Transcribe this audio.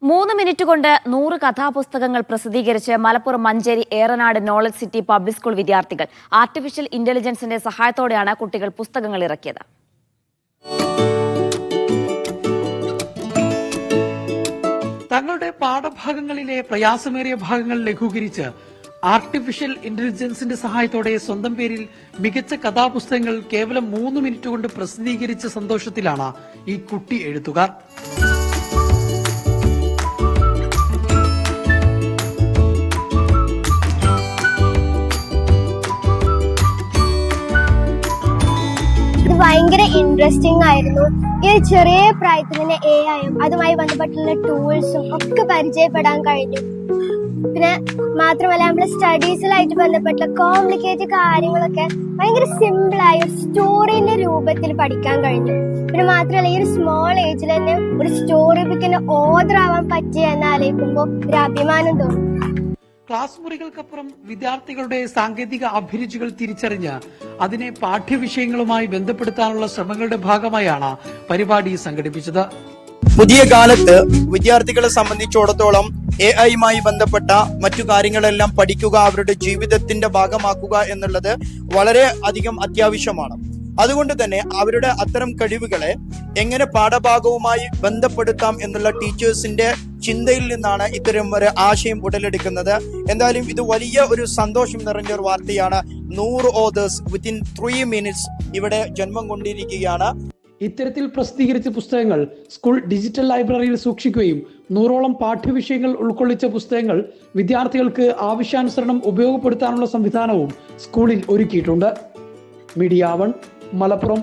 3 minute കൊണ്ട് 100 കഥാപുസ്തകങ്ങൾ പ്രസിദ്ധീകരിച്ച് Malappuram Manjeri Eranad knowledge city public school വിദ്യാർത്ഥികൾ ആർട്ടിഫിഷ്യൽ ഇന്റലിജൻസിന്റെ സഹായത്തോടെയാണ് കുട്ടികൾ പുസ്തകങ്ങൾ ഇറക്കിയത്. തങ്ങളുടെ പാഠഭാഗങ്ങളിലെ പ്രയാസമേറിയ ഭാഗങ്ങൾ ലഘൂകരിച്ച് ആർട്ടിഫിഷ്യൽ ഇന്റലിജൻസിന്റെ സഹായത്തോടെ സ്വന്തം പേരിൽ മികച്ച കഥാപുസ്തകങ്ങൾ കേവലം 3 മിനിറ്റ് കൊണ്ട് പ്രസിദ്ധീകരിച്ച സന്തോഷത്തിലാണ് ഈ കുട്ടി എഴുത്തുകാർ. ഭയങ്കര ഇൻട്രസ്റ്റിംഗ് ആയിരുന്നു. ഈ ചെറിയ പ്രായത്തിൽ തന്നെ AI-യും അതുമായി ബന്ധപ്പെട്ടുള്ള ടൂൾസും ഒക്കെ പരിചയപ്പെടാൻ കഴിഞ്ഞു. പിന്നെ മാത്രമല്ല നമ്മുടെ സ്റ്റഡീസിലായിട്ട് ബന്ധപ്പെട്ട കോംപ്ലിക്കേറ്റഡ് കാര്യങ്ങളൊക്കെ ഭയങ്കര സിമ്പിളായി ഒരു സ്റ്റോറിന്റെ രൂപത്തിൽ പഠിക്കാൻ കഴിഞ്ഞു. പിന്നെ മാത്രമല്ല ഈ ഒരു സ്മോൾ ഏജിൽ തന്നെ ഒരു സ്റ്റോറി ബുക്കിന് ഓഥർ ആവാൻ പറ്റിയ എന്നാലോചിക്കുമ്പോൾ ഒരു അഭിമാനം തോന്നും. ക്ലാസ് മുറികൾക്കപ്പുറം വിദ്യാർത്ഥികളുടെ സാങ്കേതിക അഭിരുചികൾ തിരിച്ചറിഞ്ഞ് അതിനെ പാഠ്യവിഷയങ്ങളുമായി ബന്ധപ്പെടുത്താനുള്ള ശ്രമങ്ങളുടെ ഭാഗമായാണ് പരിപാടി സംഘടിപ്പിച്ചത്. പുതിയ കാലത്ത് വിദ്യാർത്ഥികളെ സംബന്ധിച്ചിടത്തോളം AI-യുമായി ബന്ധപ്പെട്ട മറ്റു കാര്യങ്ങളെല്ലാം പഠിക്കുക, അവരുടെ ജീവിതത്തിന്റെ ഭാഗമാക്കുക എന്നുള്ളത് വളരെ അധികം അത്യാവശ്യമാണ്. അതുകൊണ്ട് തന്നെ അവരുടെ അത്തരം കഴിവുകളെ എങ്ങനെ പാഠഭാഗവുമായി ബന്ധപ്പെടുത്താം എന്നുള്ള ടീച്ചേഴ്സിന്റെ ചിന്തയിൽ നിന്നാണ് ഇത്തരം ഒരു ആശയം ഉടലെടുക്കുന്നത്. എന്തായാലും ഇത് വലിയ ഒരു സന്തോഷം നിറഞ്ഞ ഒരു വാർത്തയാണ്. 100 ഓതേഴ്സ് വിത്തിൻ 3 മിനിറ്റ്സ് ഇവിടെ ജന്മം കൊണ്ടിരിക്കുകയാണ്. ഇത്തരത്തിൽ പ്രസിദ്ധീകരിച്ച പുസ്തകങ്ങൾ സ്കൂൾ ഡിജിറ്റൽ ലൈബ്രറിയിൽ സൂക്ഷിക്കുകയും 100ഓളം പാഠ്യവിഷയങ്ങൾ ഉൾക്കൊള്ളിച്ച പുസ്തകങ്ങൾ വിദ്യാർത്ഥികൾക്ക് ആവശ്യാനുസരണം ഉപയോഗപ്പെടുത്താനുള്ള സംവിധാനവും സ്കൂളിൽ ഒരുക്കിയിട്ടുണ്ട്. മീഡിയ 1 മലപ്പുറം.